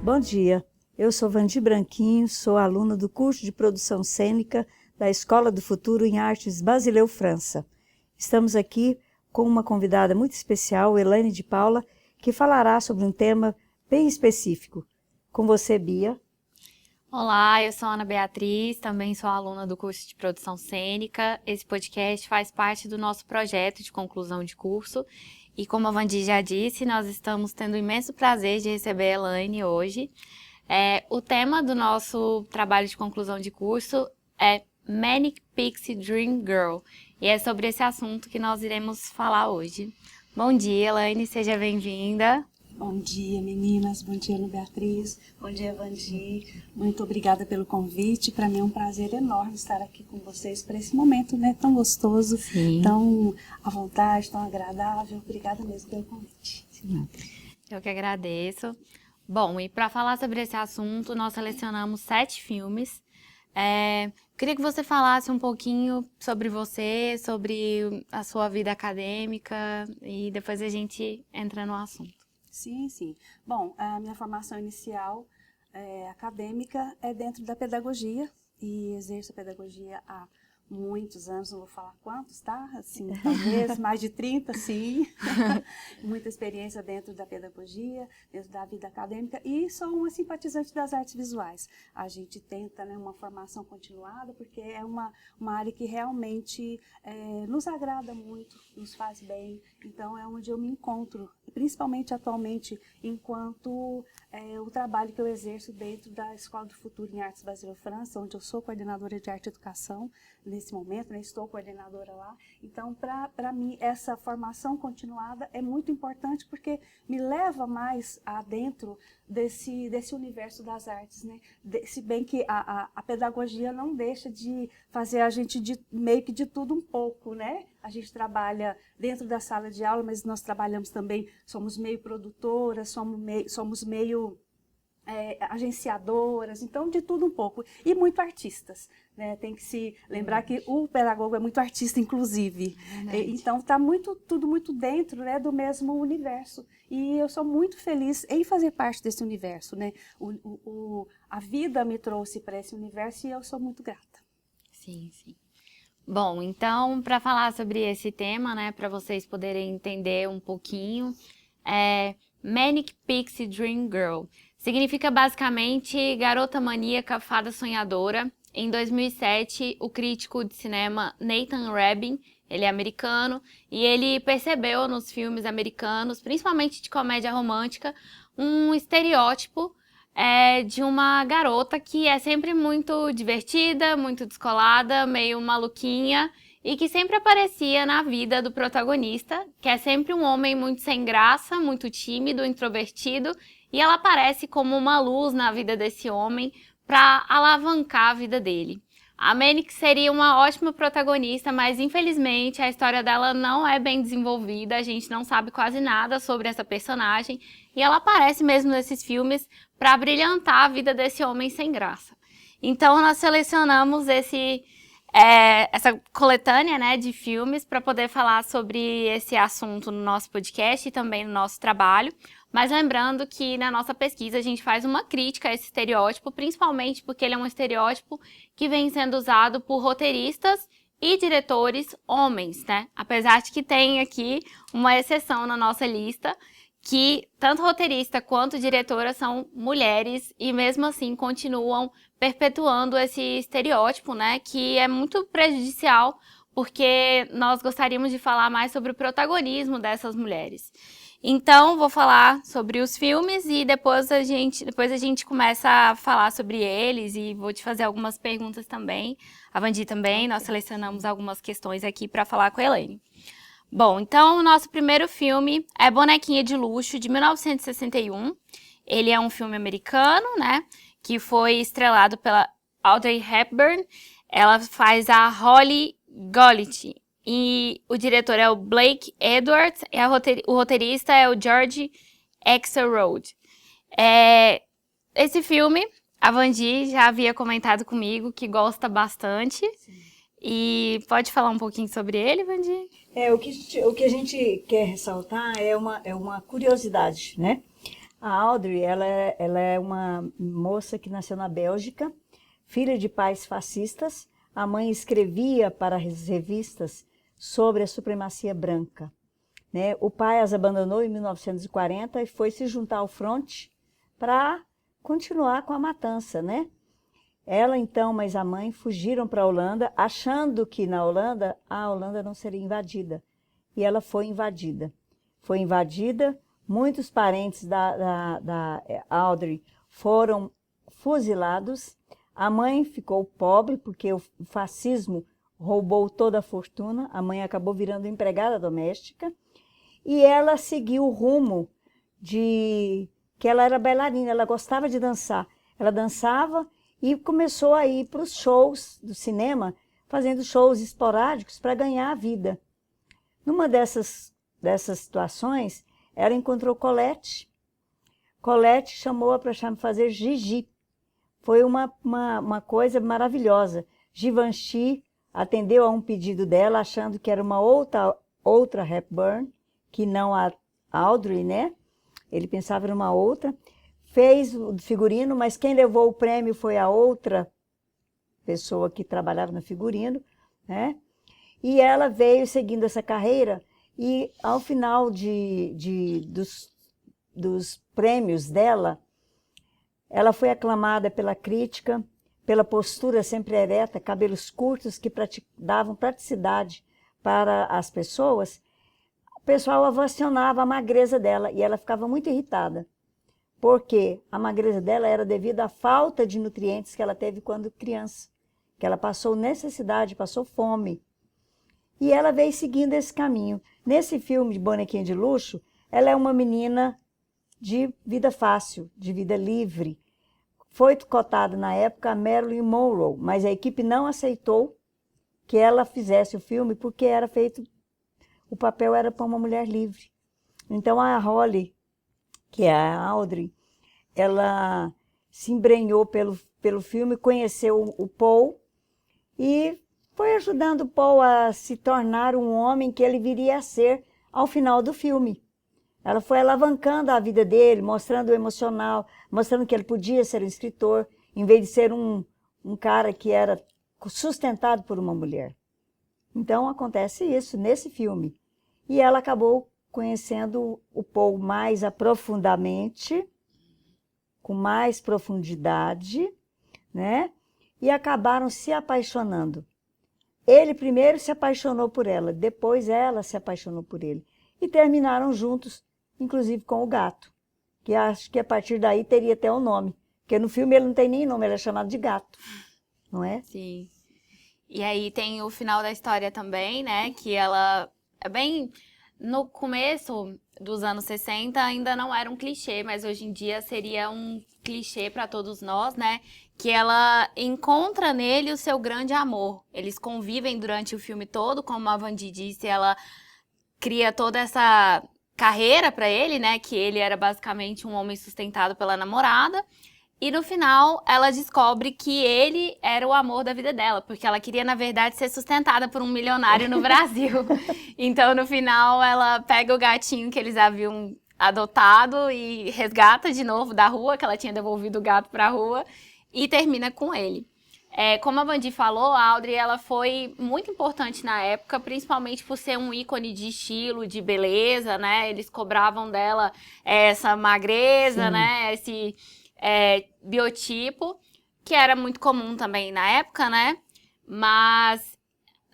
Bom dia, eu sou Vandi Branquinho, sou aluna do curso de Produção Cênica da Escola do Futuro em Artes Basileu, França. Estamos aqui com uma convidada muito especial, Elaine de Paula, que falará sobre um tema bem específico. Com você, Bia. Olá, eu sou Ana Beatriz, também sou aluna do curso de Produção Cênica. Esse podcast faz parte do nosso projeto de conclusão de curso. E como a Vandi já disse, nós estamos tendo o imenso prazer de receber a Elaine hoje. O tema do nosso trabalho de conclusão de curso é Manic Pixie Dream Girl. E é sobre esse assunto que nós iremos falar hoje. Bom dia, Elaine, seja bem-vinda. Bom dia, meninas. Bom dia, Ana Beatriz. Bom dia, Vandi. Muito obrigada pelo convite. Para mim é um prazer enorme estar aqui com vocês para esse momento, né, tão gostoso, Sim. Tão à vontade, tão agradável. Obrigada mesmo pelo convite. Sim. Eu que agradeço. Bom, e para falar sobre esse assunto, nós selecionamos 7 filmes. Queria que você falasse um pouquinho sobre você, sobre a sua vida acadêmica e depois a gente entra no assunto. Sim, sim. Bom, a minha formação inicial acadêmica é dentro da pedagogia e exerço a pedagogia há muitos anos, não vou falar quantos, tá? Assim, talvez mais de 30, sim. Muita experiência dentro da pedagogia, dentro da vida acadêmica e sou uma simpatizante das artes visuais. A gente tenta, né, uma formação continuada porque é uma área que realmente nos agrada muito, nos faz bem. Então é onde eu me encontro, principalmente atualmente, enquanto o trabalho que eu exerço dentro da Escola do Futuro em Artes Basileu, França, onde eu sou coordenadora de arte e educação nesse momento, né, estou coordenadora lá. Então, para mim, essa formação continuada é muito importante porque me leva mais adentro desse universo das artes, né? Se bem que a pedagogia não deixa de fazer a gente meio que de tudo um pouco, né? A gente trabalha dentro da sala de aula, mas nós trabalhamos também, somos meio produtoras, somos meio agenciadoras, então de tudo um pouco, e muito artistas, né? Tem que se lembrar que o pedagogo é muito artista, inclusive, então está tudo muito dentro, né, do mesmo universo, e eu sou muito feliz em fazer parte desse universo, né? A vida me trouxe para esse universo e eu sou muito grata. Sim, sim. Bom, então, para falar sobre esse tema, né, para vocês poderem entender um pouquinho, Manic Pixie Dream Girl significa basicamente garota maníaca, fada sonhadora. Em 2007, o crítico de cinema Nathan Rabin, ele é americano, e ele percebeu nos filmes americanos, principalmente de comédia romântica, um estereótipo de uma garota que é sempre muito divertida, muito descolada, meio maluquinha, e que sempre aparecia na vida do protagonista, que é sempre um homem muito sem graça, muito tímido, introvertido, e ela aparece como uma luz na vida desse homem para alavancar a vida dele. A Manic seria uma ótima protagonista, mas infelizmente a história dela não é bem desenvolvida, a gente não sabe quase nada sobre essa personagem, e ela aparece mesmo nesses filmes para brilhantar a vida desse homem sem graça. Então nós selecionamos essa coletânea, né, de filmes para poder falar sobre esse assunto no nosso podcast e também no nosso trabalho. Mas lembrando que na nossa pesquisa a gente faz uma crítica a esse estereótipo, principalmente porque ele é um estereótipo que vem sendo usado por roteiristas e diretores homens, né? Apesar de que tem aqui uma exceção na nossa lista, que tanto roteirista quanto diretora são mulheres e mesmo assim continuam perpetuando esse estereótipo, né, que é muito prejudicial, porque nós gostaríamos de falar mais sobre o protagonismo dessas mulheres. Então, vou falar sobre os filmes e depois a gente começa a falar sobre eles e vou te fazer algumas perguntas também. A Vandi também, nós selecionamos algumas questões aqui para falar com a Elaine. Bom, então o nosso primeiro filme é Bonequinha de Luxo, de 1961. Ele é um filme americano, né, que foi estrelado pela Audrey Hepburn. Ela faz a Holly Golightly. E o diretor é o Blake Edwards e o roteirista é o George Axelrod. Esse filme, a Vandi já havia comentado comigo que gosta bastante. Sim. E pode falar um pouquinho sobre ele, Vandi? O que a gente quer ressaltar é uma curiosidade, né? A Audrey, ela é uma moça que nasceu na Bélgica, filha de pais fascistas. A mãe escrevia para as revistas sobre a supremacia branca, né? O pai as abandonou em 1940 e foi se juntar ao fronte para continuar com a matança, né? Ela, então, mas a mãe fugiram para a Holanda, achando que na Holanda, a Holanda não seria invadida. E ela foi invadida. Foi invadida, muitos parentes da Audrey foram fuzilados. A mãe ficou pobre, porque o fascismo roubou toda a fortuna. A mãe acabou virando empregada doméstica. E ela seguiu o rumo de que ela era bailarina, ela gostava de dançar. Ela dançava e começou a ir para os shows do cinema, fazendo shows esporádicos para ganhar a vida. Numa dessas situações, ela encontrou Colette. Colette chamou-a para fazer Gigi. Foi uma coisa maravilhosa. Givenchy atendeu a um pedido dela, achando que era uma outra Hepburn, que não a Audrey, né? Ele pensava em uma outra. Fez o figurino, mas quem levou o prêmio foi a outra pessoa que trabalhava no figurino, né? E ela veio seguindo essa carreira e, ao final dos prêmios dela, ela foi aclamada pela crítica, pela postura sempre ereta, cabelos curtos que davam praticidade para as pessoas. O pessoal ovacionava a magreza dela e ela ficava muito irritada, porque a magreza dela era devido à falta de nutrientes que ela teve quando criança, que ela passou necessidade, passou fome. E ela veio seguindo esse caminho. Nesse filme de Bonequinha de Luxo, ela é uma menina de vida fácil, de vida livre. Foi cotada na época a Marilyn Monroe, mas a equipe não aceitou que ela fizesse o filme porque era feito, o papel era para uma mulher livre. Então a Holly, que é a Audrey, ela se embrenhou pelo filme, conheceu o Paul e foi ajudando o Paul a se tornar um homem que ele viria a ser ao final do filme. Ela foi alavancando a vida dele, mostrando o emocional, mostrando que ele podia ser um escritor, em vez de ser um cara que era sustentado por uma mulher. Então acontece isso nesse filme. E ela acabou conhecendo o Paul mais aprofundadamente, com mais profundidade, né? E acabaram se apaixonando. Ele primeiro se apaixonou por ela, depois ela se apaixonou por ele. E terminaram juntos, inclusive com o gato, que acho que a partir daí teria até um nome. Porque no filme ele não tem nem nome, ele é chamado de gato, não é? Sim. E aí tem o final da história também, né? Que ela é bem... No começo dos anos 60 ainda não era um clichê, mas hoje em dia seria um clichê para todos nós, né? Que ela encontra nele o seu grande amor. Eles convivem durante o filme todo, como a Vandi disse, ela cria toda essa carreira para ele, né? Que ele era basicamente um homem sustentado pela namorada. E no final, ela descobre que ele era o amor da vida dela, porque ela queria, na verdade, ser sustentada por um milionário no Brasil. Então, no final, ela pega o gatinho que eles haviam adotado e resgata de novo da rua, que ela tinha devolvido o gato para a rua, e termina com ele. Como a Vandi falou, a Audrey ela foi muito importante na época, principalmente por ser um ícone de estilo, de beleza, né? Eles cobravam dela essa magreza, Sim. né? Esse... biotipo, que era muito comum também na época, né? Mas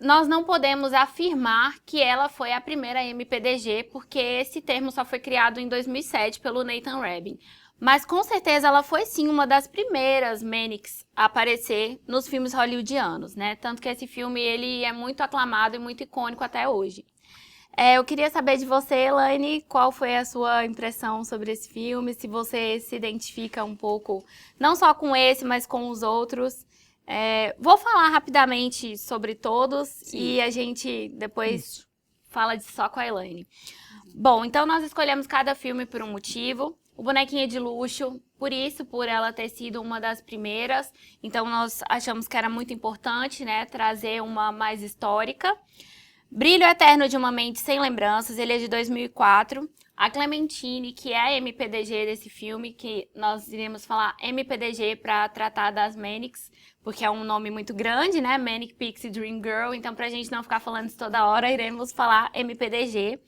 nós não podemos afirmar que ela foi a primeira MPDG, porque esse termo só foi criado em 2007 pelo Nathan Rabin. Mas com certeza ela foi sim uma das primeiras Manics a aparecer nos filmes hollywoodianos, né? Tanto que esse filme ele é muito aclamado e muito icônico até hoje. Eu queria saber de você, Elaine, qual foi a sua impressão sobre esse filme, se você se identifica um pouco, não só com esse, mas com os outros. Vou falar rapidamente sobre todos. Sim. E a gente depois fala só com a Elaine. Bom, então nós escolhemos cada filme por um motivo. O Bonequinha de Luxo, por ela ter sido uma das primeiras, então nós achamos que era muito importante, né, trazer uma mais histórica. Brilho Eterno de uma Mente Sem Lembranças, ele é de 2004. A Clementine, que é a MPDG desse filme, que nós iremos falar MPDG para tratar das Manics, porque é um nome muito grande, né? Manic Pixie Dream Girl. Então, pra gente não ficar falando isso toda hora, iremos falar MPDG.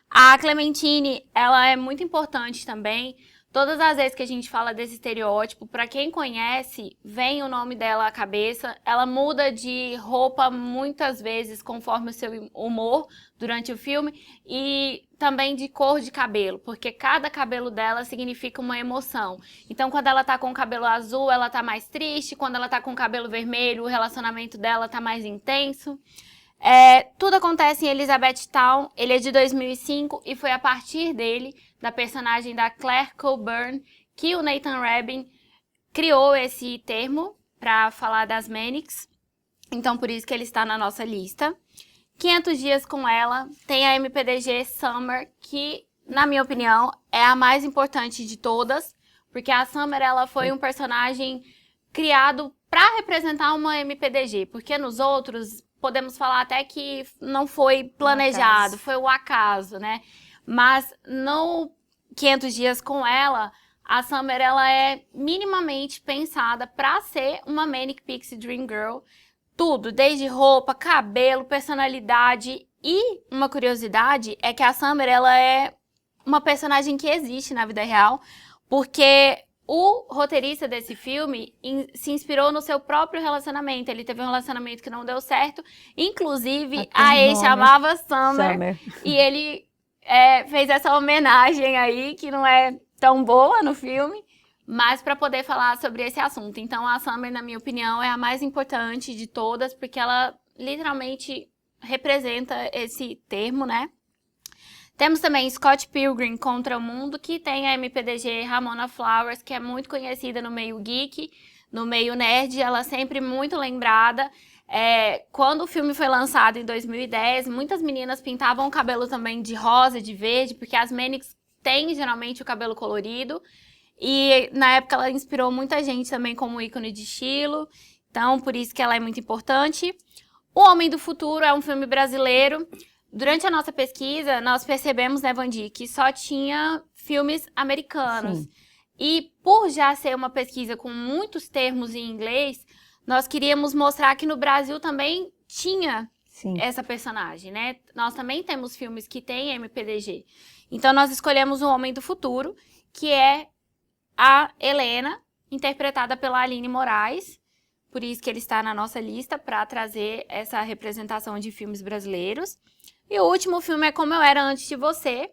A Clementine, ela é muito importante também. Todas as vezes que a gente fala desse estereótipo, para quem conhece, vem o nome dela à cabeça. Ela muda de roupa muitas vezes conforme o seu humor durante o filme e também de cor de cabelo, porque cada cabelo dela significa uma emoção. Então, quando ela tá com o cabelo azul, ela tá mais triste. Quando ela tá com o cabelo vermelho, o relacionamento dela tá mais intenso. Tudo acontece em Elizabethtown. Ele é de 2005 e foi a partir dele, da personagem da Claire Coburn, que o Nathan Rabin criou esse termo para falar das Manics. Então, por isso que ele está na nossa lista. 500 Dias com Ela tem a MPDG Summer, que, na minha opinião, é a mais importante de todas, porque a Summer ela foi um personagem criado para representar uma MPDG, porque nos outros podemos falar até que não foi planejado, foi o acaso, né? Mas no 500 Dias com Ela, a Summer ela é minimamente pensada para ser uma Manic Pixie Dream Girl. Tudo, desde roupa, cabelo, personalidade. E uma curiosidade é que a Summer ela é uma personagem que existe na vida real, porque o roteirista desse filme se inspirou no seu próprio relacionamento. Ele teve um relacionamento que não deu certo. Inclusive, a ex chamava Summer. E ele fez essa homenagem aí, que não é tão boa no filme, mas para poder falar sobre esse assunto. Então, a Summer, na minha opinião, é a mais importante de todas, porque ela literalmente representa esse termo, né? Temos também Scott Pilgrim Contra o Mundo, que tem a MPDG Ramona Flowers, que é muito conhecida no meio geek, no meio nerd, ela é sempre muito lembrada. Quando o filme foi lançado em 2010, muitas meninas pintavam o cabelo também de rosa, de verde, porque as Manics têm geralmente o cabelo colorido. E na época ela inspirou muita gente também como ícone de estilo, então por isso que ela é muito importante. O Homem do Futuro é um filme brasileiro. Durante a nossa pesquisa, nós percebemos, né, Vandi, que só tinha filmes americanos. Sim. E por já ser uma pesquisa com muitos termos em inglês, nós queríamos mostrar que no Brasil também tinha essa personagem, né? Nós também temos filmes que têm MPDG. Então, nós escolhemos O Homem do Futuro, que é a Helena, interpretada pela Aline Moraes. Por isso que ele está na nossa lista, para trazer essa representação de filmes brasileiros. E o último filme é Como Eu Era Antes de Você.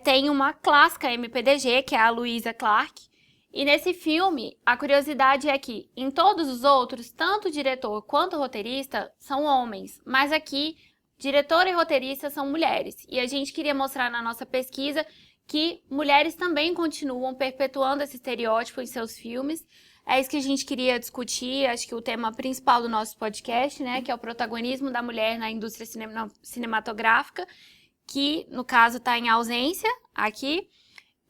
Tem uma clássica MPDG, que é a Louisa Clark. E nesse filme, a curiosidade é que em todos os outros, tanto o diretor quanto o roteirista são homens. Mas aqui, diretor e roteirista são mulheres. E a gente queria mostrar na nossa pesquisa que mulheres também continuam perpetuando esse estereótipo em seus filmes. É isso que a gente queria discutir, acho que o tema principal do nosso podcast, né, que é o protagonismo da mulher na indústria cinematográfica, que, no caso, está em ausência aqui.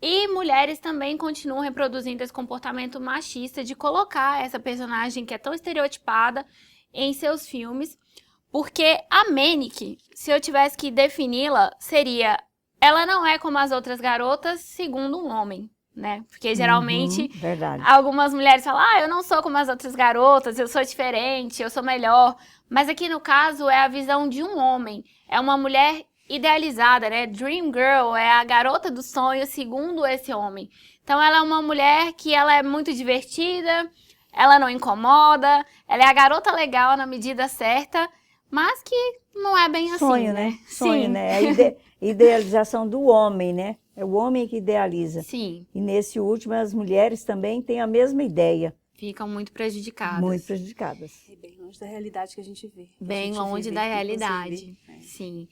E mulheres também continuam reproduzindo esse comportamento machista de colocar essa personagem que é tão estereotipada em seus filmes, porque a Manic, se eu tivesse que defini-la, seria: ela não é como as outras garotas, segundo um homem. Né? Porque geralmente algumas mulheres falam: eu não sou como as outras garotas, eu sou diferente, eu sou melhor. Mas aqui no caso é a visão de um homem, é uma mulher idealizada, né? Dream Girl, é a garota do sonho segundo esse homem. Então ela é uma mulher que ela é muito divertida, ela não incomoda, ela é a garota legal na medida certa, mas que não é bem sonho, assim, né? Sonho, né? A idealização do homem, né? É o homem que idealiza. Sim. E nesse último, as mulheres também têm a mesma ideia. Ficam muito prejudicadas. Muito prejudicadas. E bem longe da realidade que a gente vê. Bem longe da realidade, sim.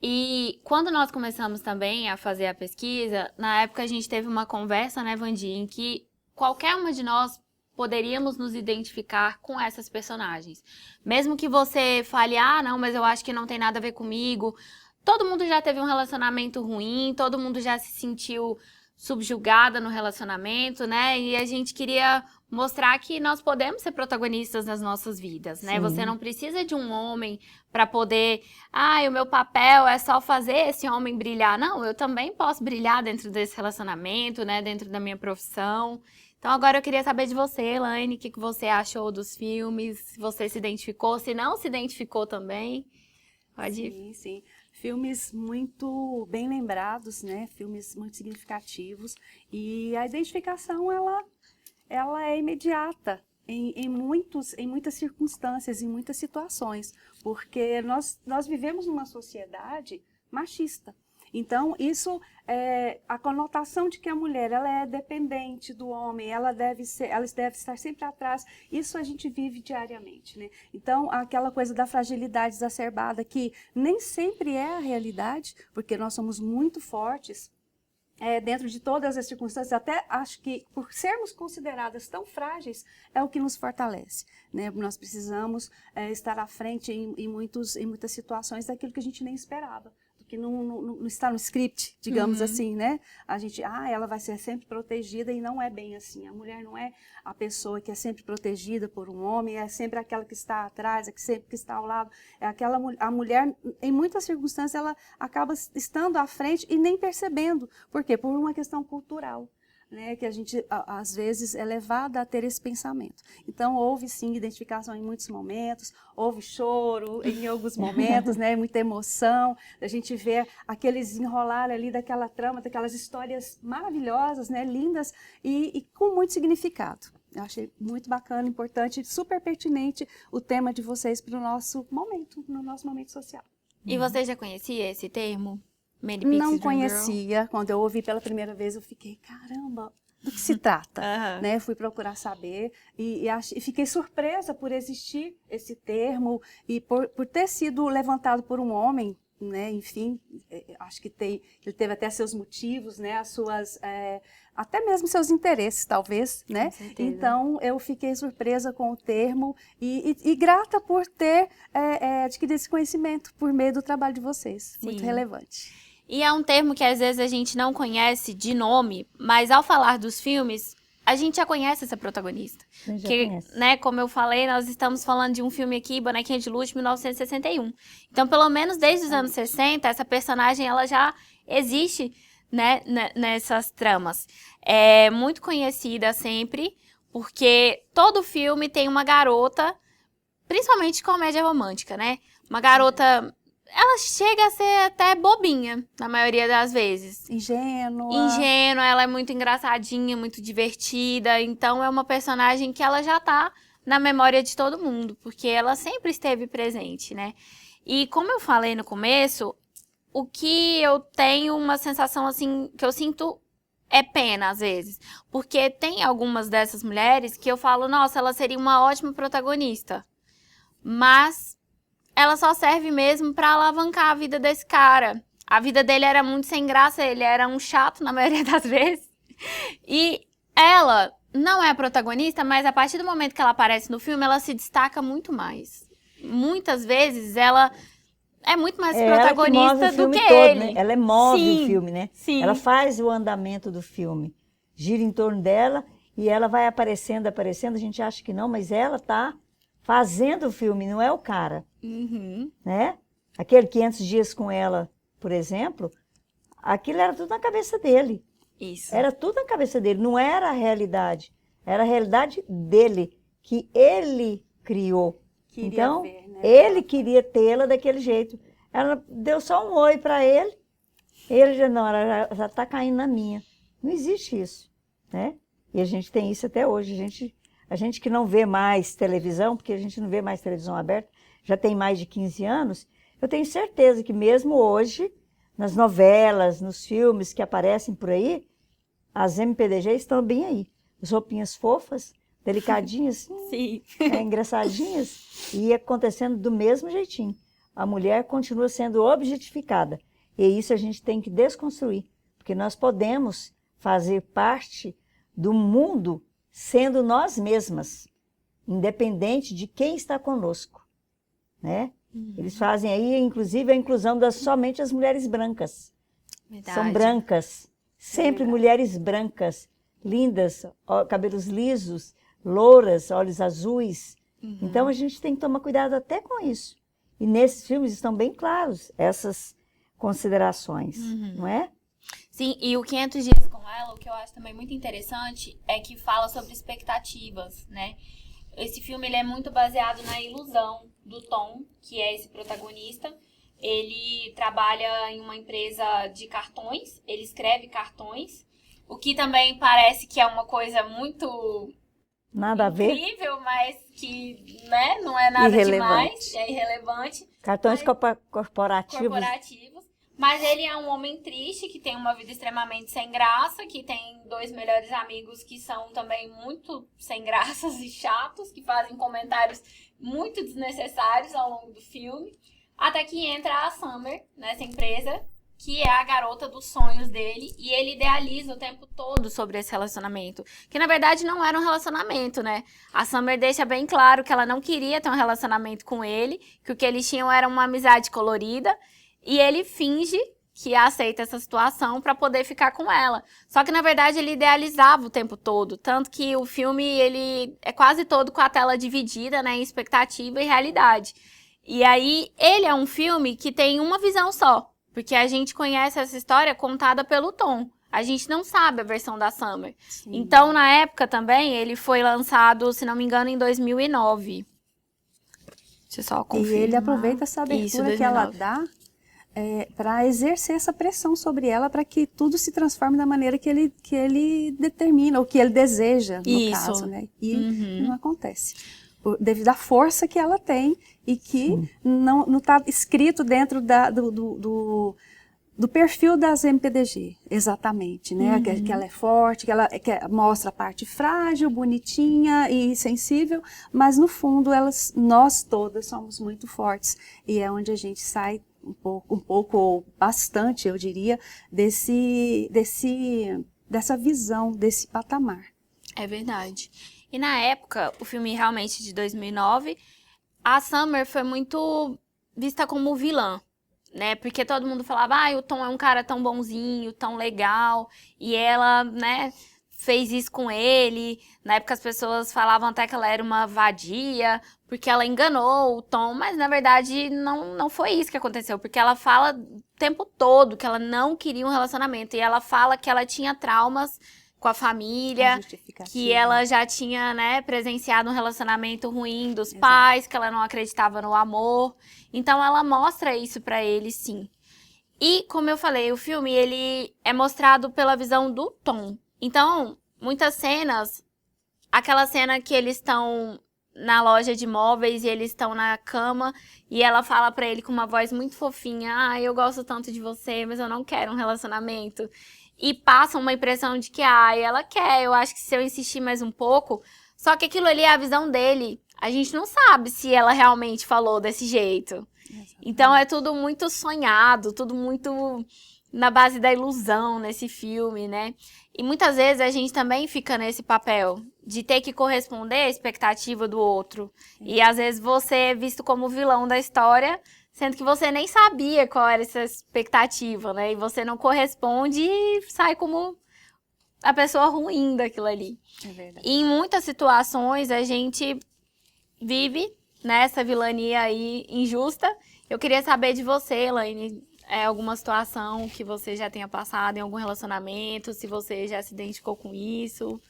E quando nós começamos também a fazer a pesquisa, na época a gente teve uma conversa, né, Vandi, em que qualquer uma de nós poderíamos nos identificar com essas personagens. Mesmo que você fale: não, mas eu acho que não tem nada a ver comigo. Todo mundo já teve um relacionamento ruim, todo mundo já se sentiu subjugada no relacionamento, né? E a gente queria mostrar que nós podemos ser protagonistas das nossas vidas, né? Sim. Você não precisa de um homem para poder, o meu papel é só fazer esse homem brilhar. Não, eu também posso brilhar dentro desse relacionamento, né? Dentro da minha profissão. Então agora eu queria saber de você, Elaine, o que você achou dos filmes, se você se identificou, se não se identificou também. Pode ir. Sim, sim. Filmes muito bem lembrados, né? Filmes muito significativos. E a identificação, ela é imediata em muitas circunstâncias, em muitas situações. Porque nós vivemos numa sociedade machista. Então, isso, a conotação de que a mulher ela é dependente do homem, ela deve estar sempre atrás, isso a gente vive diariamente, né? Então, aquela coisa da fragilidade exacerbada, que nem sempre é a realidade, porque nós somos muito fortes, dentro de todas as circunstâncias, até acho que por sermos consideradas tão frágeis, é o que nos fortalece, né? Nós precisamos estar à frente em muitas situações daquilo que a gente nem esperava. Que não está no script, digamos assim, né? A gente, ela vai ser sempre protegida e não é bem assim. A mulher não é a pessoa que é sempre protegida por um homem, é sempre aquela que está atrás, sempre que está ao lado. A mulher, em muitas circunstâncias, ela acaba estando à frente e nem percebendo. Por quê? Por uma questão cultural. Né, que a gente, às vezes, é levada a ter esse pensamento. Então, houve, sim, identificação em muitos momentos, houve choro em alguns momentos, né, muita emoção, a gente vê aquele desenrolar ali daquela trama, daquelas histórias maravilhosas, né, lindas e com muito significado. Eu achei muito bacana, importante, super pertinente o tema de vocês para o nosso momento social. E você já conhecia esse termo? Não conhecia. Quando eu ouvi pela primeira vez, eu fiquei, caramba, do que se trata? Né? Fui procurar saber e fiquei surpresa por existir esse termo e por ter sido levantado por um homem, né? Enfim, acho que ele teve até seus motivos, né? As suas, até mesmo seus interesses, talvez, né? Então, eu fiquei surpresa com o termo e grata por ter adquirido esse conhecimento por meio do trabalho de vocês. Sim. Muito relevante. E é um termo que às vezes a gente não conhece de nome, mas ao falar dos filmes, a gente já conhece essa protagonista. Conhece. Né, como eu falei, nós estamos falando de um filme aqui, Bonequinha de Luxo, 1961. Então, pelo menos desde os anos 60, essa personagem ela já existe, né, nessas tramas. É muito conhecida sempre, porque todo filme tem uma garota, principalmente comédia romântica, né? Uma garota... Ela chega a ser até bobinha, na maioria das vezes. Ingênua, ela é muito engraçadinha, muito divertida. Então, é uma personagem que ela já tá na memória de todo mundo, porque ela sempre esteve presente, né? E como eu falei no começo, o que eu tenho uma sensação, assim, que eu sinto é pena, às vezes. Porque tem algumas dessas mulheres que eu falo, nossa, ela seria uma ótima protagonista. Mas... ela só serve mesmo para alavancar a vida desse cara. A vida dele era muito sem graça, ele era um chato na maioria das vezes. E ela não é a protagonista, mas a partir do momento que ela aparece no filme, ela se destaca muito mais. Muitas vezes ela é muito mais protagonista do que todo, ele. Né? Ela move Sim, o filme, né? Sim. Ela faz o andamento do filme. Gira em torno dela e ela vai aparecendo. A gente acha que não, mas ela tá fazendo o filme, não é o cara. Né? Aquele 500 dias com ela, por exemplo, aquilo era tudo na cabeça dele. Isso. Era tudo na cabeça dele, não era a realidade. Era a realidade dele, que ele criou. Então, ver, né? ele queria tê-la daquele jeito. Ela deu só um oi para ele, ele já não, ela já está caindo na minha. Não existe isso, né? E a gente tem isso até hoje. A gente que não vê mais televisão, porque a gente não vê mais televisão aberta, já tem mais de 15 anos, eu tenho certeza que mesmo hoje, nas novelas, nos filmes que aparecem por aí, as MPDG estão bem aí. As roupinhas fofas, delicadinhas, Sim. Engraçadinhas, e acontecendo do mesmo jeitinho. A mulher continua sendo objetificada. E isso a gente tem que desconstruir, porque nós podemos fazer parte do mundo sendo nós mesmas, independente de quem está conosco. Né? Eles fazem aí, inclusive, a inclusão das somente as mulheres brancas. Verdade. São brancas, Sempre mulheres brancas, lindas, cabelos lisos, louras, olhos azuis. Então a gente tem que tomar cuidado até com isso. E nesses filmes estão bem claros essas considerações, não é? Sim, e o 500 Dias com Ela, o que eu acho também muito interessante é que fala sobre expectativas, né? Esse filme ele é muito baseado na ilusão do Tom, que é esse protagonista. Ele trabalha em uma empresa de cartões, ele escreve cartões, o que também parece que é uma coisa muito Nada a ver. incrível, mas que, né, não é nada demais, é irrelevante. Cartões corporativos. Mas ele é um homem triste, que tem uma vida extremamente sem graça, que tem 2 melhores amigos que são também muito sem graças e chatos, que fazem comentários muito desnecessários ao longo do filme. Até que entra a Summer nessa empresa, que é a garota dos sonhos dele, e ele idealiza o tempo todo sobre esse relacionamento. Que na verdade não era um relacionamento, né? A Summer deixa bem claro que ela não queria ter um relacionamento com ele, que o que eles tinham era uma amizade colorida, e ele finge que aceita essa situação para poder ficar com ela. Só que, na verdade, ele idealizava o tempo todo. Tanto que o filme, ele é quase todo com a tela dividida, né, em expectativa e realidade. E aí, ele é um filme que tem uma visão só. Porque a gente conhece essa história contada pelo Tom. A gente não sabe a versão da Summer. Sim. Então, na época também, ele foi lançado, se não me engano, em 2009. Deixa eu só confirmar. E ele aproveita essa abertura que ela dá para exercer essa pressão sobre ela, para que tudo se transforme da maneira que ele determina, ou que ele deseja, no caso, né? E não acontece. Devido à força que ela tem e que não está escrito dentro do perfil das MPDG, exatamente, né? Que ela é forte, que mostra a parte frágil, bonitinha e sensível, mas no fundo nós todas somos muito fortes, e é onde a gente sai um pouco ou bastante, eu diria, dessa visão, desse patamar. É verdade. E na época, o filme realmente de 2009, a Summer foi muito vista como vilã, né? Porque todo mundo falava, o Tom é um cara tão bonzinho, tão legal, e ela, né, fez isso com ele. Na época as pessoas falavam até que ela era uma vadia, porque ela enganou o Tom, mas na verdade não foi isso que aconteceu, porque ela fala o tempo todo que ela não queria um relacionamento, e ela fala que ela tinha traumas com a família, que ela já tinha, né, presenciado um relacionamento ruim dos pais, que ela não acreditava no amor. Então ela mostra isso pra ele, sim. E, como eu falei, o filme ele é mostrado pela visão do Tom. Então, muitas cenas, aquela cena que eles estão na loja de móveis e eles estão na cama e ela fala pra ele com uma voz muito fofinha, eu gosto tanto de você, mas eu não quero um relacionamento. E passa uma impressão de que, ela quer, eu acho que se eu insistir mais um pouco. Só que aquilo ali é a visão dele. A gente não sabe se ela realmente falou desse jeito. Exatamente. Então é tudo muito sonhado, tudo muito na base da ilusão nesse filme, né? E muitas vezes a gente também fica nesse papel de ter que corresponder à expectativa do outro. E às vezes você é visto como vilão da história, sendo que você nem sabia qual era essa expectativa, né? E você não corresponde e sai como a pessoa ruim daquilo ali. É verdade. E em muitas situações a gente vive nessa vilania aí injusta. Eu queria saber de você, Elaine, alguma situação que você já tenha passado em algum relacionamento, se você já se identificou com isso.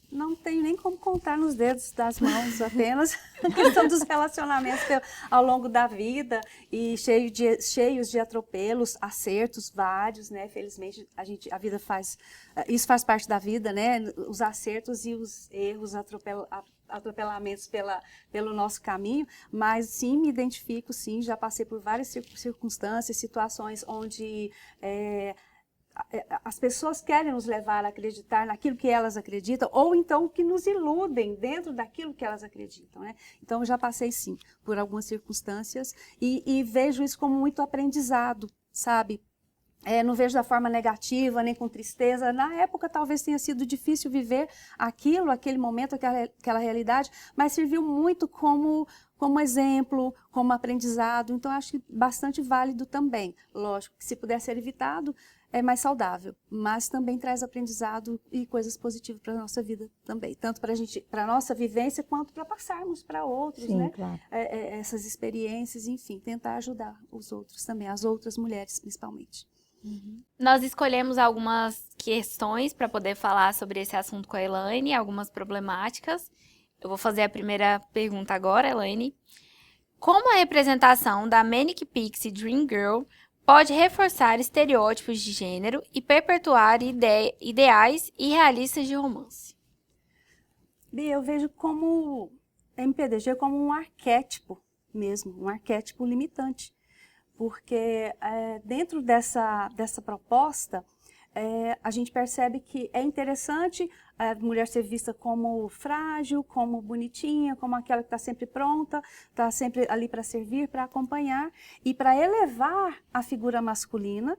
Não tenho nem como contar nos dedos das mãos, apenas a questão dos relacionamentos ao longo da vida, e cheios de atropelos, acertos vários, né? Felizmente a vida isso faz parte da vida, né? Os acertos e os erros, atropelamentos pelo nosso caminho, mas sim, me identifico, sim, já passei por várias circunstâncias, situações onde as pessoas querem nos levar a acreditar naquilo que elas acreditam, ou então que nos iludem dentro daquilo que elas acreditam, né? Então, eu já passei, sim, por algumas circunstâncias e vejo isso como muito aprendizado, sabe? Não vejo da forma negativa, nem com tristeza. Na época, talvez tenha sido difícil viver aquele momento, aquela realidade, mas serviu muito como exemplo, como aprendizado. Então, acho que bastante válido também. Lógico que se puder ser evitado, é mais saudável, mas também traz aprendizado e coisas positivas para a nossa vida também. Tanto para a nossa vivência, quanto para passarmos para outros, Sim, né? claro. Essas experiências, enfim, tentar ajudar os outros também, as outras mulheres principalmente. Nós escolhemos algumas questões para poder falar sobre esse assunto com a Elaine, algumas problemáticas. Eu vou fazer a primeira pergunta agora, Elaine. Como a representação da Manic Pixie Dream Girl pode reforçar estereótipos de gênero e perpetuar ideais irrealistas de romance? Bia, eu vejo como MPDG como um arquétipo mesmo, um arquétipo limitante. Porque dentro dessa proposta, a gente percebe que é interessante a mulher ser vista como frágil, como bonitinha, como aquela que está sempre pronta, está sempre ali para servir, para acompanhar, e para elevar a figura masculina,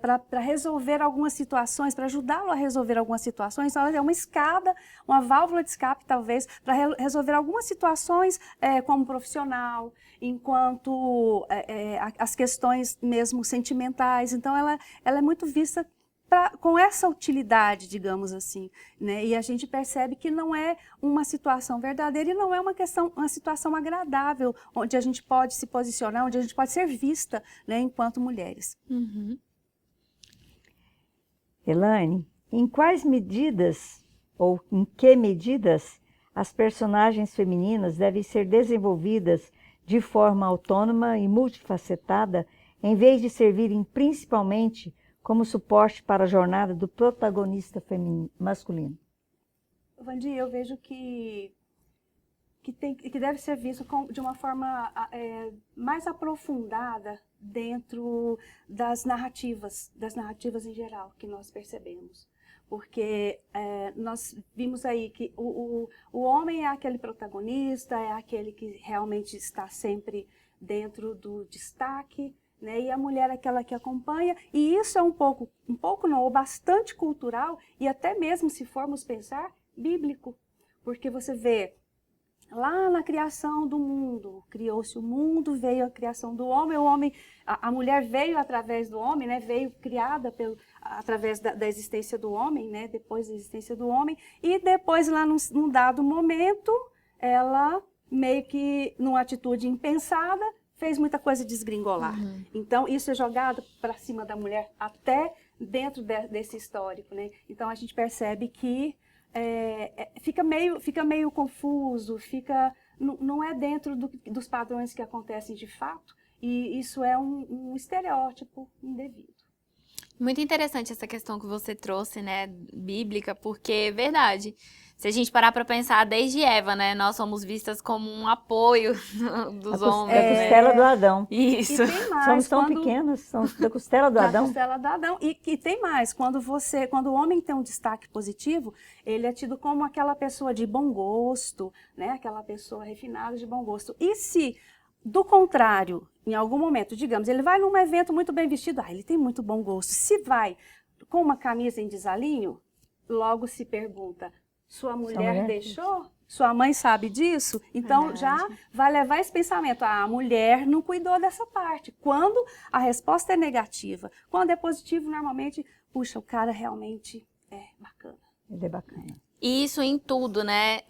para resolver algumas situações, para ajudá-lo a resolver algumas situações. Então, ela é uma escada, uma válvula de escape, talvez, para resolver algumas situações como profissional, enquanto as questões mesmo sentimentais. Então, ela é muito vista com essa utilidade, digamos assim, né? E a gente percebe que não é uma situação verdadeira e não é uma situação agradável, onde a gente pode se posicionar, onde a gente pode ser vista, né, enquanto mulheres. Uhum. Elaine, em quais medidas ou em que medidas as personagens femininas devem ser desenvolvidas de forma autônoma e multifacetada, em vez de servirem principalmente como suporte para a jornada do protagonista masculino? Vandi, eu vejo que deve ser visto de uma forma mais aprofundada dentro das narrativas em geral, que nós percebemos. Porque nós vimos aí que o homem é aquele protagonista, é aquele que realmente está sempre dentro do destaque, né? E a mulher é aquela que acompanha, e isso é um pouco não, ou bastante cultural, e até mesmo, se formos pensar, bíblico. Porque você vê, lá na criação do mundo, criou-se o mundo, veio a criação do homem, a mulher veio através do homem, né? Veio criada através da existência do homem, né? Depois da existência do homem, e depois, lá num dado momento, ela meio que, numa atitude impensada, fez muita coisa desgringolar. Uhum. Então, isso é jogado para cima da mulher até dentro desse histórico, né? Então, a gente percebe que fica meio confuso, não é dentro dos padrões que acontecem de fato, e isso é um estereótipo indevido. Muito interessante essa questão que você trouxe, né, bíblica, porque é verdade. Se a gente parar para pensar, desde Eva, né, nós somos vistas como um apoio dos homens. Da costela do Adão. Isso. E tem mais, Somos tão pequenos, somos da costela do da Adão. costela do Adão. E tem mais, quando o homem tem um destaque positivo, ele é tido como aquela pessoa de bom gosto, né, aquela pessoa refinada de bom gosto. E se, do contrário, em algum momento, digamos, ele vai num evento muito bem vestido, ele tem muito bom gosto. Se vai com uma camisa em desalinho, logo se pergunta, sua mulher deixou? Sua mãe sabe disso? Então, Verdade. já vai levar esse pensamento, a mulher não cuidou dessa parte. Quando a resposta é negativa, quando é positivo, normalmente, puxa, o cara realmente é bacana. Ele é bacana. E isso em tudo, né?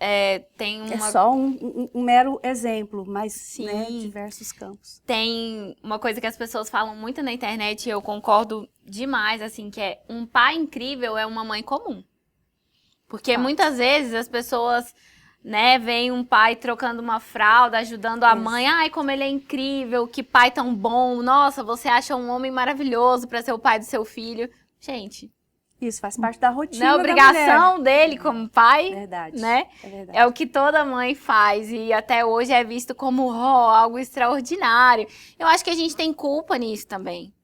Tem uma... É só um mero exemplo, mas Sim. né, diversos campos. Tem uma coisa que as pessoas falam muito na internet e eu concordo demais, assim, que é um pai incrível é uma mãe comum. Porque muitas vezes as pessoas, né, veem um pai trocando uma fralda, ajudando a mãe. Ai, como ele é incrível, que pai tão bom. Nossa, você acha um homem maravilhoso para ser o pai do seu filho. Gente, Isso faz parte da rotina não é obrigação dele como pai, Verdade. né? É verdade. É o que toda mãe faz e até hoje é visto como algo extraordinário. Eu acho que a gente tem culpa nisso também.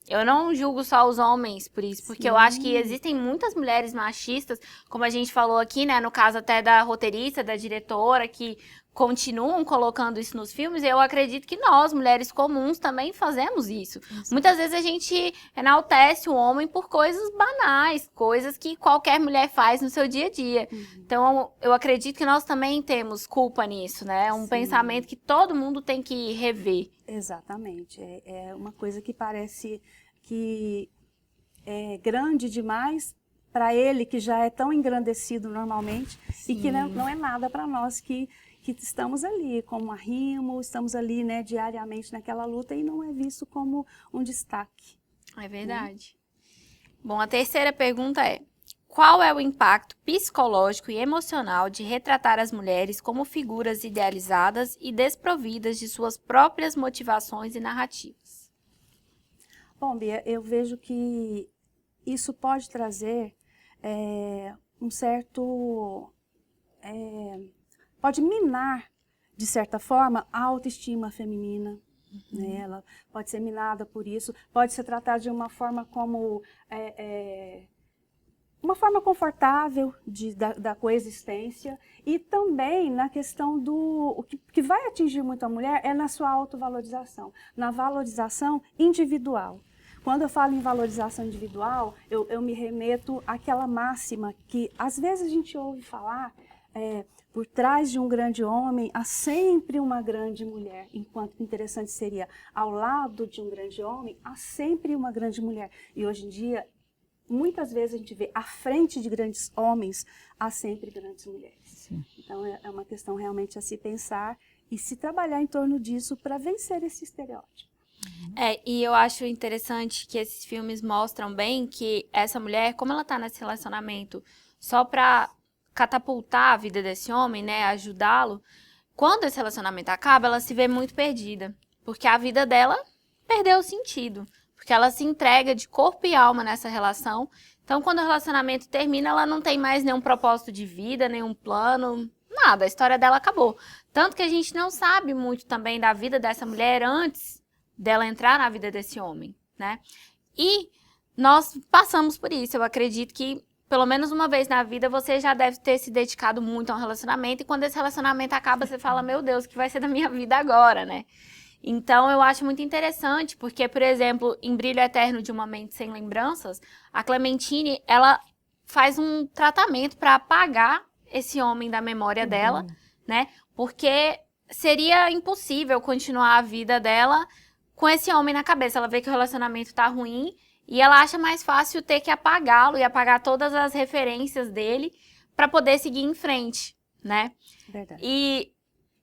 Eu não julgo só os homens por isso, porque eu acho que existem muitas mulheres machistas, como a gente falou aqui, né, no caso até da roteirista, da diretora, que continuam colocando isso nos filmes, eu acredito que nós, mulheres comuns, também fazemos isso. Muitas vezes a gente enaltece o homem por coisas banais, coisas que qualquer mulher faz no seu dia a dia. Então, eu acredito que nós também temos culpa nisso, né? É um pensamento que todo mundo tem que rever. Exatamente. É uma coisa que parece que é grande demais para ele, que já é tão engrandecido normalmente, e que não é nada para nós que estamos ali como arrimo, estamos ali, né, diariamente naquela luta, e não é visto como um destaque. É verdade. Bom, a terceira pergunta é: qual é o impacto psicológico e emocional de retratar as mulheres como figuras idealizadas e desprovidas de suas próprias motivações e narrativas? Bom, Bia, eu vejo que isso pode trazer um certo... pode minar, de certa forma, a autoestima feminina. Né? Ela pode ser minada por isso, pode ser tratada de uma forma como... uma forma confortável da coexistência, e também na questão o que vai atingir muito a mulher é na sua autovalorização, na valorização individual. Quando eu falo em valorização individual, eu me remeto àquela máxima que às vezes a gente ouve falar, por trás de um grande homem há sempre uma grande mulher, enquanto que interessante seria, ao lado de um grande homem há sempre uma grande mulher. E hoje em dia, muitas vezes a gente vê à frente de grandes homens, há sempre grandes mulheres. Sim. Então é uma questão realmente a se pensar e se trabalhar em torno disso para vencer esse estereótipo. E eu acho interessante que esses filmes mostram bem que essa mulher, como ela tá nesse relacionamento só pra catapultar a vida desse homem, né, ajudá-lo, quando esse relacionamento acaba, ela se vê muito perdida, porque a vida dela perdeu o sentido. Porque ela se entrega de corpo e alma nessa relação. Então, quando o relacionamento termina, ela não tem mais nenhum propósito de vida, nenhum plano, nada. A história dela acabou. Tanto que a gente não sabe muito também da vida dessa mulher antes dela entrar na vida desse homem, né? E nós passamos por isso. Eu acredito que, pelo menos uma vez na vida, você já deve ter se dedicado muito a um relacionamento. E quando esse relacionamento acaba, você fala, meu Deus, o que vai ser da minha vida agora, né? Então, eu acho muito interessante, porque, por exemplo, em Brilho Eterno de uma Mente Sem Lembranças, a Clementine, ela faz um tratamento para apagar esse homem da memória dela, né? Porque seria impossível continuar a vida dela com esse homem na cabeça. Ela vê que o relacionamento tá ruim e ela acha mais fácil ter que apagá-lo e apagar todas as referências dele para poder seguir em frente, né? Verdade. E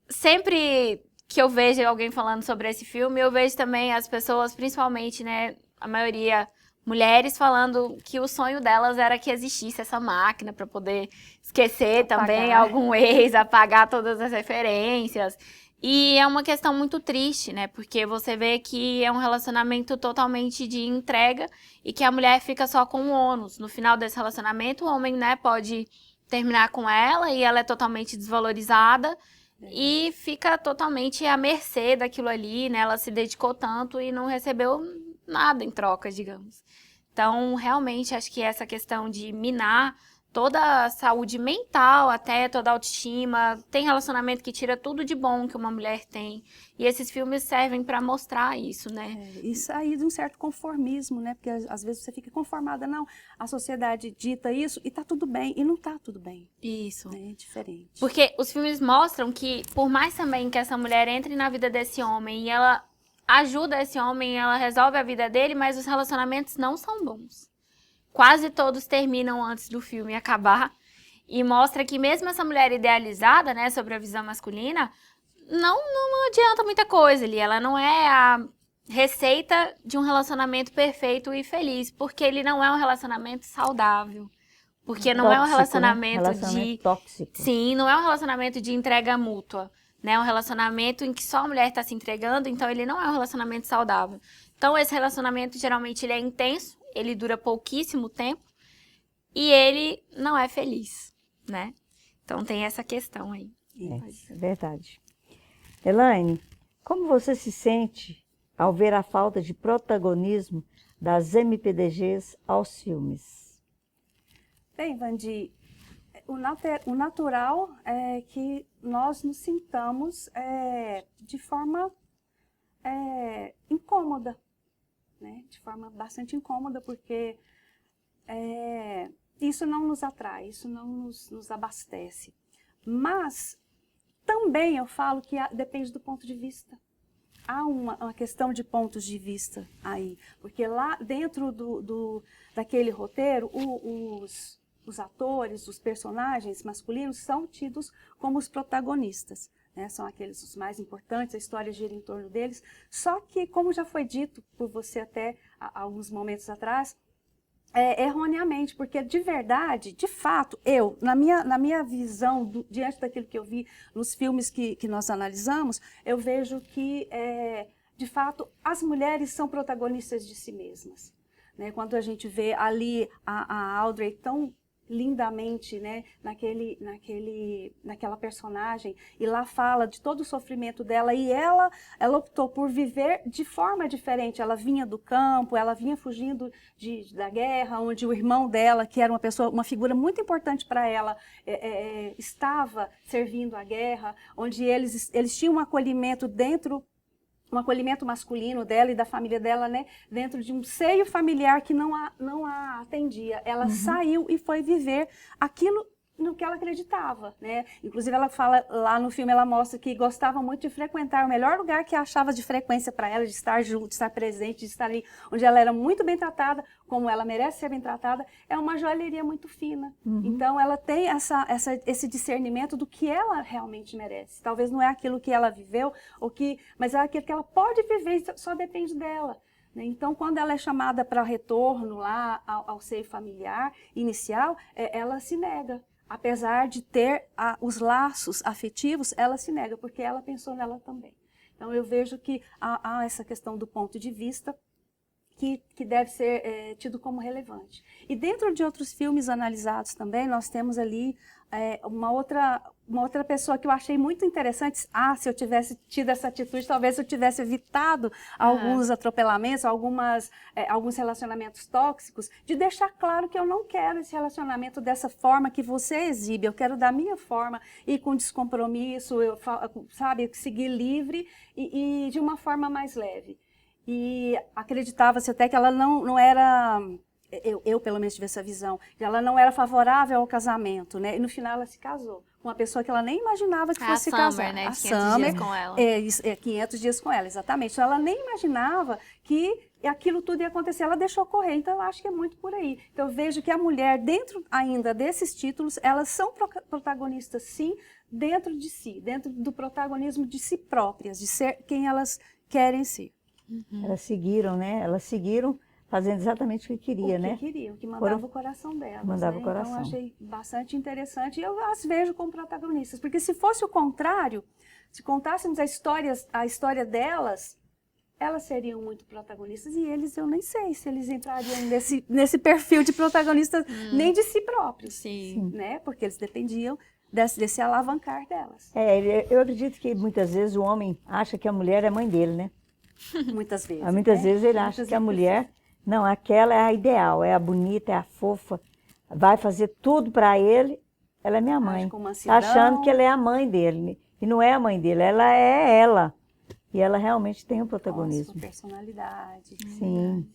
sempre que eu vejo alguém falando sobre esse filme, eu vejo também as pessoas, principalmente, né, a maioria mulheres, falando que o sonho delas era que existisse essa máquina para poder esquecer também algum ex, apagar todas as referências. E é uma questão muito triste, né, porque você vê que é um relacionamento totalmente de entrega e que a mulher fica só com o ônus. No final desse relacionamento, o homem, né, pode terminar com ela e ela é totalmente desvalorizada. E fica totalmente à mercê daquilo ali, né? Ela se dedicou tanto e não recebeu nada em troca, digamos. Então, realmente, acho que essa questão de minar toda a saúde mental, até toda a autoestima, tem relacionamento que tira tudo de bom que uma mulher tem. E esses filmes servem para mostrar isso, né? E sair de um certo conformismo, né? Porque às vezes você fica conformada, não, a sociedade dita isso e tá tudo bem, e não tá tudo bem. Isso. É diferente. Porque os filmes mostram que, por mais também que essa mulher entre na vida desse homem e ela ajuda esse homem, ela resolve a vida dele, mas os relacionamentos não são bons. Quase todos terminam antes do filme acabar. E mostra que mesmo essa mulher idealizada, né, sobre a visão masculina, não adianta muita coisa ali. Ela não é a receita de um relacionamento perfeito e feliz, porque ele não é um relacionamento saudável. Porque não é um relacionamento, né? Tóxico. Sim, não é um relacionamento de entrega mútua, né? É um relacionamento em que só a mulher está se entregando, então ele não é um relacionamento saudável. Então esse relacionamento geralmente ele é intenso, ele dura pouquíssimo tempo e ele não é feliz, né? Então tem essa questão aí. É verdade. Elaine, como você se sente ao ver a falta de protagonismo das MPDGs aos filmes? Bem, Vandi, o natural é que nós nos sintamos de forma incômoda, né? De forma bastante incômoda, porque isso não nos atrai, isso não nos abastece. Mas também eu falo que depende do ponto de vista. Há uma questão de pontos de vista aí, porque lá dentro daquele roteiro, os atores, os personagens masculinos são tidos como os protagonistas, né? São aqueles os mais importantes, a história gira em torno deles. Só que, como já foi dito por você até há alguns momentos atrás, erroneamente, porque de verdade, de fato, na minha visão, diante daquilo que eu vi nos filmes que nós analisamos, eu vejo que, de fato, as mulheres são protagonistas de si mesmas, né? Quando a gente vê ali a Audrey tão lindamente, né, naquela personagem, e lá fala de todo o sofrimento dela, e ela optou por viver de forma diferente. Ela vinha do campo, ela vinha fugindo da guerra, onde o irmão dela, que era uma figura muito importante para ela, estava servindo a guerra, onde eles tinham um acolhimento um acolhimento masculino dela e da família dela, né, dentro de um seio familiar que não a atendia. Ela saiu e foi viver aquilo no que ela acreditava, né? Inclusive ela fala lá no filme, ela mostra que gostava muito de frequentar o melhor lugar que achava de frequência para ela, de estar junto, de estar presente, de estar ali, onde ela era muito bem tratada, como ela merece ser bem tratada. É uma joalheria muito fina. Então ela tem esse discernimento do que ela realmente merece. Talvez não é aquilo que ela viveu, mas é aquilo que ela pode viver, só depende dela. Então, quando ela é chamada para retorno lá ao seio familiar inicial, ela se nega. Apesar de ter os laços afetivos, ela se nega, porque ela pensou nela também. Então, eu vejo que há essa questão do ponto de vista que deve ser tido como relevante. E dentro de outros filmes analisados também, nós temos ali uma outra pessoa que eu achei muito interessante. Se eu tivesse tido essa atitude, talvez eu tivesse evitado alguns atropelamentos, alguns relacionamentos tóxicos, de deixar claro que eu não quero esse relacionamento dessa forma que você exibe, eu quero da minha forma e com descompromisso, seguir livre e de uma forma mais leve. E acreditava-se até que ela não era, eu pelo menos tive essa visão, que ela não era favorável ao casamento, né? E no final ela se casou com uma pessoa que ela nem imaginava que fosse casar. Né? A 500 Summer, dias com ela. 500 dias com ela, exatamente. Então, ela nem imaginava que aquilo tudo ia acontecer, ela deixou correr. Então eu acho que é muito por aí. Então eu vejo que a mulher, dentro ainda desses títulos, elas são protagonistas sim, dentro de si, dentro do protagonismo de si próprias, de ser quem elas querem ser. Elas seguiram, né? Elas seguiram fazendo exatamente o que queria, né? O que queriam, o que mandava o coração delas. Mandava né? o coração. Então, eu achei bastante interessante e eu as vejo como protagonistas. Porque se fosse o contrário, se contássemos a história delas, elas seriam muito protagonistas e eu nem sei se eles entrariam nesse perfil de protagonistas nem de si próprios. Sim. Né? Porque eles dependiam desse alavancar delas. Eu acredito que muitas vezes o homem acha que a mulher é mãe dele, né? Muitas vezes. Muitas vezes ele acha que a mulher, não, aquela é a ideal, é a bonita, é a fofa, vai fazer tudo para ele, ela é minha mãe. Tá achando que ela é a mãe dele. E não é a mãe dele, ela é ela. E ela realmente tem um protagonismo. Nossa, personalidade. Sim.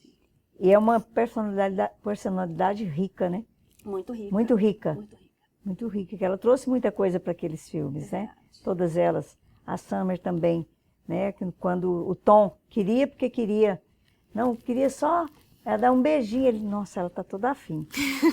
E é uma personalidade rica, né? Muito rica. Muito rica. Muito rica. Muito rica, que ela trouxe muita coisa para aqueles filmes, né? Todas elas. A Summer também, né? Quando o Tom queria, porque queria. Não, queria só dar um beijinho. Ele, nossa, ela tá toda afim.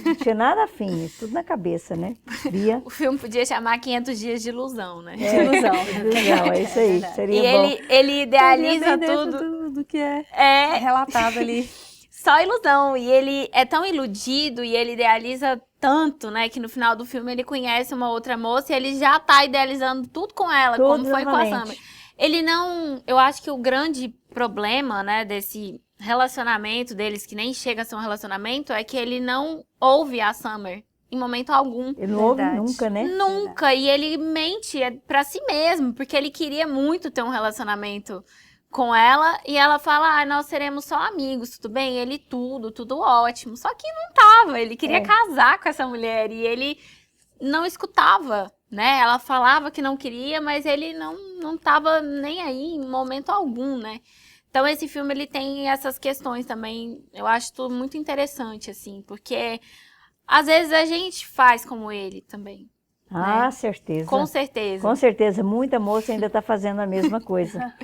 Não tinha nada afim, tudo na cabeça, né? Queria. O filme podia chamar 500 Dias de Ilusão, né? Ilusão. Ilusão, é isso aí. Seria e bom. ele idealiza tudo. Tudo que é relatado ali. Só ilusão. E ele é tão iludido e ele idealiza tanto, né? Que no final do filme ele conhece uma outra moça e ele já tá idealizando tudo com ela, Tudo como foi novamente. com a Summer. Ele não... Eu acho que o grande problema, né, desse relacionamento deles, que nem chega a ser um relacionamento, é que ele não ouve a Summer em momento algum. Ele não ouve nunca, né? Nunca. E ele mente pra si mesmo, porque ele queria muito ter um relacionamento com ela, e ela fala, nós seremos só amigos, tudo bem? Ele tudo ótimo. Só que não tava, ele queria casar com essa mulher, e ele não escutava, né? Ela falava que não queria, mas ele não tava nem aí em momento algum, né? Então esse filme ele tem essas questões também, eu acho tudo muito interessante, assim, porque às vezes a gente faz como ele também, Ah, né? certeza. Com certeza. Com certeza, muita moça ainda está fazendo a mesma coisa.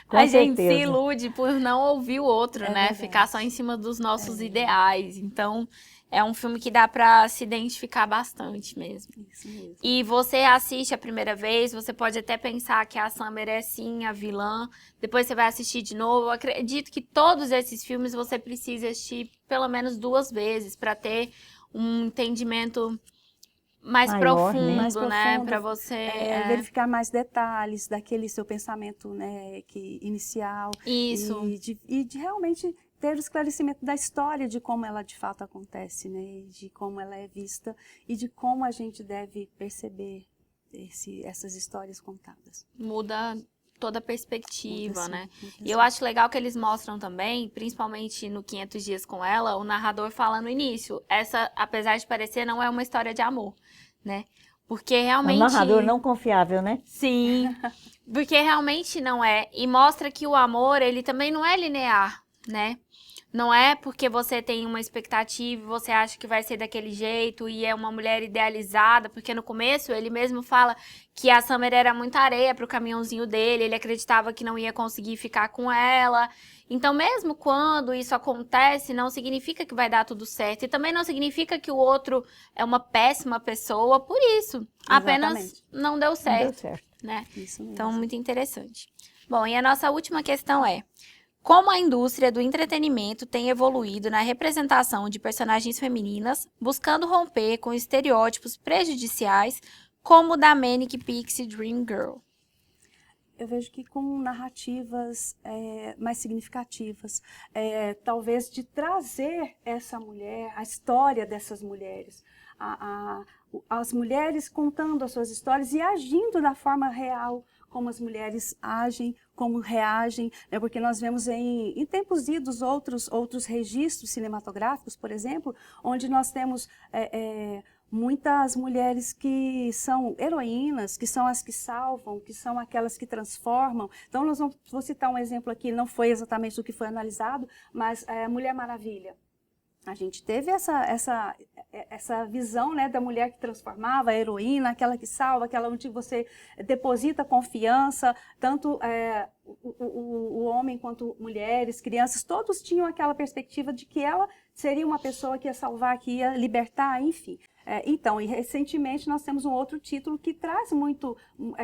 Com A gente se certeza. ilude por não ouvir o outro, É né? verdade. Ficar só em cima dos nossos ideais. Então, é um filme que dá pra se identificar bastante mesmo. Isso mesmo. E você assiste a primeira vez, você pode até pensar que a Summer é sim a vilã. Depois você vai assistir de novo. Eu acredito que todos esses filmes você precisa assistir pelo menos 2 vezes pra ter um entendimento mais Maior, né? profundo, Mais né? profundo, Pra você. verificar mais detalhes daquele seu pensamento, né, inicial. Isso. E de realmente ter o esclarecimento da história, de como ela de fato acontece, né, de como ela é vista e de como a gente deve perceber essas histórias contadas. Muda toda a perspectiva, Muda, né? sim, muda, E eu sim. acho legal que eles mostram também, principalmente no 500 Dias com Ela, o narrador fala no início, essa, apesar de parecer, não é uma história de amor, né? Porque É um realmente... narrador não confiável, né? Sim, porque realmente não é. E mostra que o amor, ele também não é linear, né? Não é porque você tem uma expectativa e você acha que vai ser daquele jeito e é uma mulher idealizada, porque no começo ele mesmo fala que a Summer era muita areia pro caminhãozinho dele, ele acreditava que não ia conseguir ficar com ela. Então, mesmo quando isso acontece, não significa que vai dar tudo certo. E também não significa que o outro é uma péssima pessoa por isso. Apenas Exatamente. não deu Não certo, deu certo. né? Isso mesmo. Então, muito interessante. Bom, e a nossa última questão é: como a indústria do entretenimento tem evoluído na representação de personagens femininas, buscando romper com estereótipos prejudiciais, como o da Manic Pixie Dream Girl? Eu vejo que com narrativas mais significativas, talvez de trazer essa mulher, a história dessas mulheres, as mulheres contando as suas histórias e agindo da forma real, como as mulheres agem, como reagem, né? Porque nós vemos em tempos idos outros registros cinematográficos, por exemplo, onde nós temos muitas mulheres que são heroínas, que são as que salvam, que são aquelas que transformam. Então, vou citar um exemplo aqui, não foi exatamente o que foi analisado, mas Mulher Maravilha. A gente teve essa visão, né, da mulher que transformava, a heroína, aquela que salva, aquela onde você deposita confiança, tanto o homem quanto mulheres, crianças, todos tinham aquela perspectiva de que ela seria uma pessoa que ia salvar, que ia libertar, enfim. Então, e recentemente nós temos um outro título que traz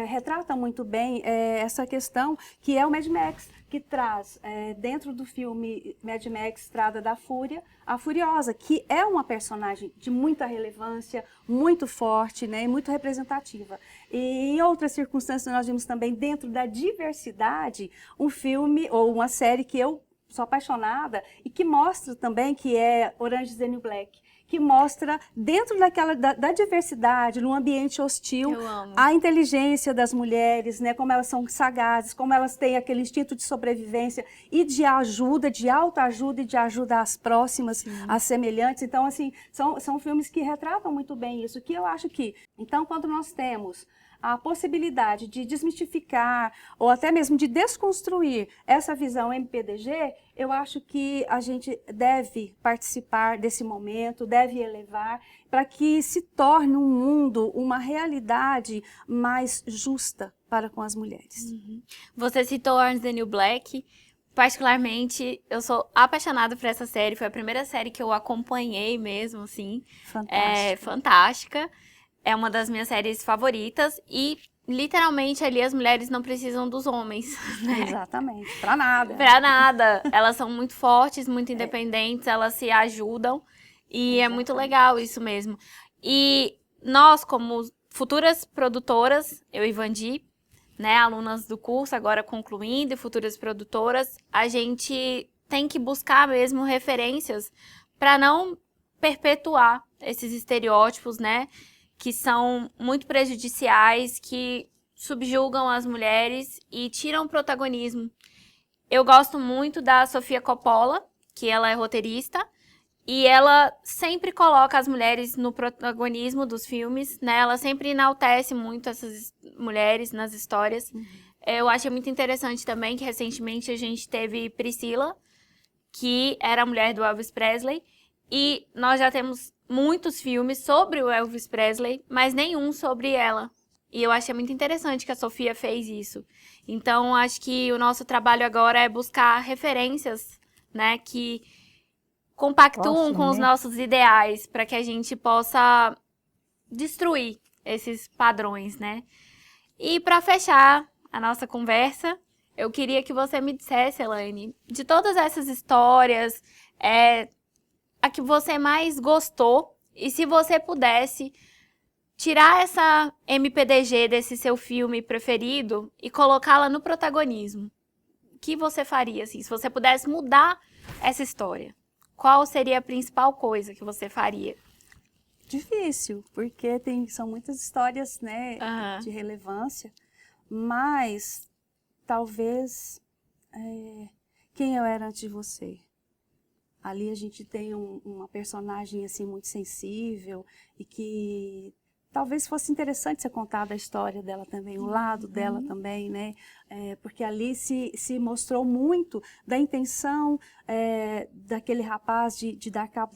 retrata muito bem essa questão, que é o Mad Max, que traz dentro do filme Mad Max Estrada da Fúria, a Furiosa, que é uma personagem de muita relevância, muito forte, né, e muito representativa. E em outras circunstâncias nós vimos também, dentro da diversidade, um filme ou uma série que eu sou apaixonada e que mostra também, que é Orange is the New Black, que mostra dentro da diversidade, num ambiente hostil, Eu amo. a inteligência das mulheres, né, como elas são sagazes, como elas têm aquele instinto de sobrevivência e de ajuda, de autoajuda e de ajuda às próximas, às semelhantes. Então, assim, são filmes que retratam muito bem isso, que eu acho que, então, quando nós temos a possibilidade de desmistificar ou até mesmo de desconstruir essa visão MPDG, eu acho que a gente deve participar desse momento, deve elevar, para que se torne um mundo, uma realidade mais justa para com as mulheres. Você citou Orange is the New Black. Particularmente, eu sou apaixonada por essa série. Foi a primeira série que eu acompanhei mesmo, assim. É Fantástico. fantástica. É uma das minhas séries favoritas. E, literalmente, ali as mulheres não precisam dos homens, né? Exatamente, para nada. Pra nada. Elas são muito fortes, muito independentes, elas se ajudam. E é muito Exatamente. legal isso mesmo. E nós, como futuras produtoras, eu e Vandi, né, alunas do curso, agora concluindo, e futuras produtoras, a gente tem que buscar mesmo referências para não perpetuar esses estereótipos, né, que são muito prejudiciais, que subjugam as mulheres e tiram o protagonismo. Eu gosto muito da Sofia Coppola, que ela é roteirista, E ela sempre coloca as mulheres no protagonismo dos filmes, né? Ela sempre enaltece muito essas mulheres nas histórias. Eu achei muito interessante também que recentemente a gente teve Priscila, que era a mulher do Elvis Presley, e nós já temos muitos filmes sobre o Elvis Presley, mas nenhum sobre ela. E eu achei muito interessante que a Sofia fez isso. Então, acho que o nosso trabalho agora é buscar referências, né, que compactuam com os nossos ideais, para que a gente possa destruir esses padrões, né? E para fechar a nossa conversa, eu queria que você me dissesse, Elaine, de todas essas histórias, a que você mais gostou, e se você pudesse tirar essa MPDG desse seu filme preferido e colocá-la no protagonismo, o que você faria, assim, se você pudesse mudar essa história? Qual seria a principal coisa que você faria? Difícil, porque são muitas histórias, né, de relevância, mas talvez Quem Eu Era Antes de Você. Ali a gente tem uma personagem assim muito sensível e que talvez fosse interessante ser contada a história dela também, o lado dela também, né? Porque ali se mostrou muito da intenção daquele rapaz de dar cabo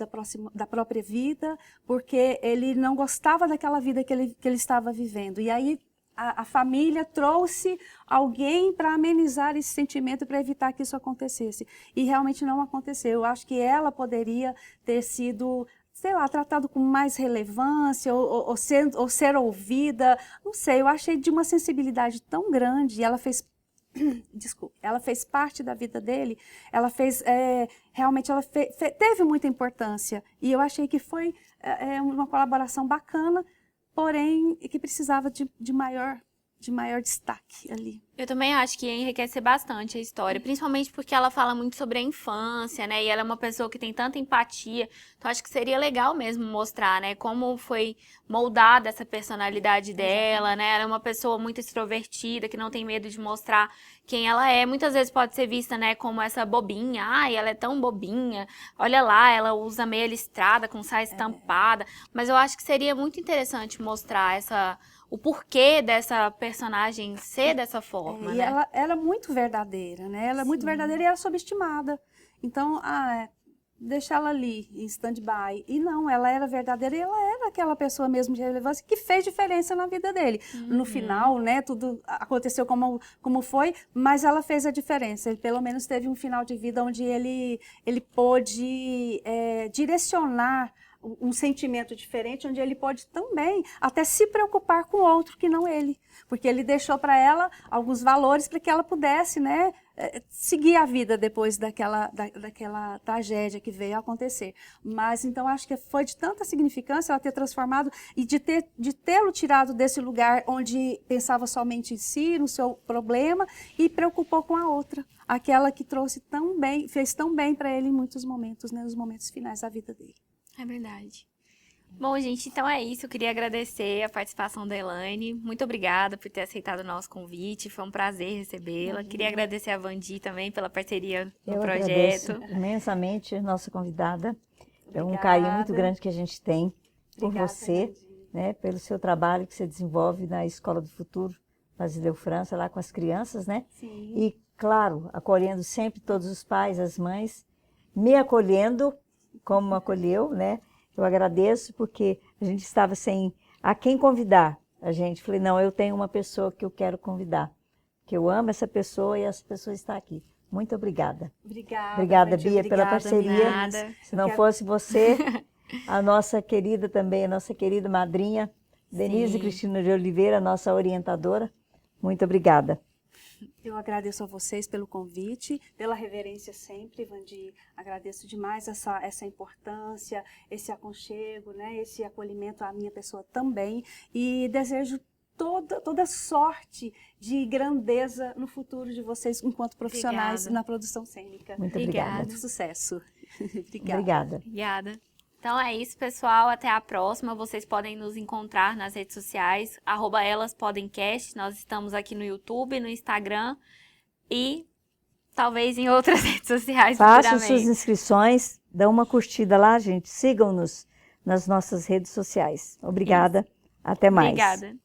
da própria vida, porque ele não gostava daquela vida que ele estava vivendo. E aí a família trouxe alguém para amenizar esse sentimento, para evitar que isso acontecesse. E realmente não aconteceu. Eu acho que ela poderia ter sido, sei lá, tratado com mais relevância, ou ser ouvida, não sei, eu achei de uma sensibilidade tão grande, e ela fez, desculpe, ela fez parte da vida dele, ela fez, realmente ela teve muita importância, e eu achei que foi uma colaboração bacana, porém, que precisava de maior destaque ali. Eu também acho que ia enriquecer bastante a história, principalmente porque ela fala muito sobre a infância, né? E ela é uma pessoa que tem tanta empatia. Então, acho que seria legal mesmo mostrar, né? Como foi moldada essa personalidade dela, né? Ela é uma pessoa muito extrovertida, que não tem medo de mostrar quem ela é. Muitas vezes pode ser vista, né, como essa bobinha. Ai, ela é tão bobinha. Olha lá, ela usa meia listrada com saia estampada. Mas eu acho que seria muito interessante mostrar o porquê dessa personagem ser dessa forma, e né? ela era muito verdadeira, né? Ela é muito verdadeira e era subestimada. Então, deixar ela ali em stand-by. E não, ela era verdadeira e ela era aquela pessoa mesmo de relevância que fez diferença na vida dele. No final, né, tudo aconteceu como foi, mas ela fez a diferença. Ele pelo menos teve um final de vida onde ele pôde direcionar um sentimento diferente, onde ele pode também até se preocupar com outro que não ele. Porque ele deixou para ela alguns valores para que ela pudesse, né, seguir a vida depois daquela tragédia que veio a acontecer. Mas, então, acho que foi de tanta significância ela ter transformado e de tê-lo tirado desse lugar onde pensava somente em si, no seu problema, e preocupou com a outra. Aquela que trouxe tão bem, fez tão bem para ele em muitos momentos, né, nos momentos finais da vida dele. É verdade. Bom, gente, então é isso. Eu queria agradecer a participação da Elaine. Muito obrigada por ter aceitado o nosso convite. Foi um prazer recebê-la. Queria agradecer a Vandi também pela parceria no projeto. Eu agradeço imensamente nossa convidada. Obrigada. É um carinho muito grande que a gente tem por Obrigada, você, né, pelo seu trabalho que você desenvolve na Escola do Futuro, Basileu França, lá com as crianças, né? Sim. E, claro, acolhendo sempre todos os pais, as mães, me acolhendo como acolheu, né? Eu agradeço porque a gente estava sem a quem convidar. A gente falei, não, eu tenho uma pessoa que eu quero convidar, que eu amo essa pessoa e essa pessoa está aqui. Muito obrigada. Obrigada, Bia, pela parceria. Nada. Se não fosse você, a nossa querida também, a nossa querida madrinha, Denise Cristina de Oliveira, nossa orientadora. Muito obrigada. Eu agradeço a vocês pelo convite, pela reverência sempre, Vandi. Agradeço demais essa importância, esse aconchego, né, esse acolhimento à minha pessoa também. E desejo toda sorte de grandeza no futuro de vocês enquanto profissionais na produção cênica. Muito obrigada. Muito sucesso. Obrigada. Obrigada. Então é isso, pessoal. Até a próxima. Vocês podem nos encontrar nas redes sociais, @elaspodemcast. Nós estamos aqui no YouTube, no Instagram e talvez em outras redes sociais Façam futuramente. suas inscrições, Dá uma curtida lá, gente. Sigam-nos nas nossas redes sociais. Obrigada. Até mais. Obrigada.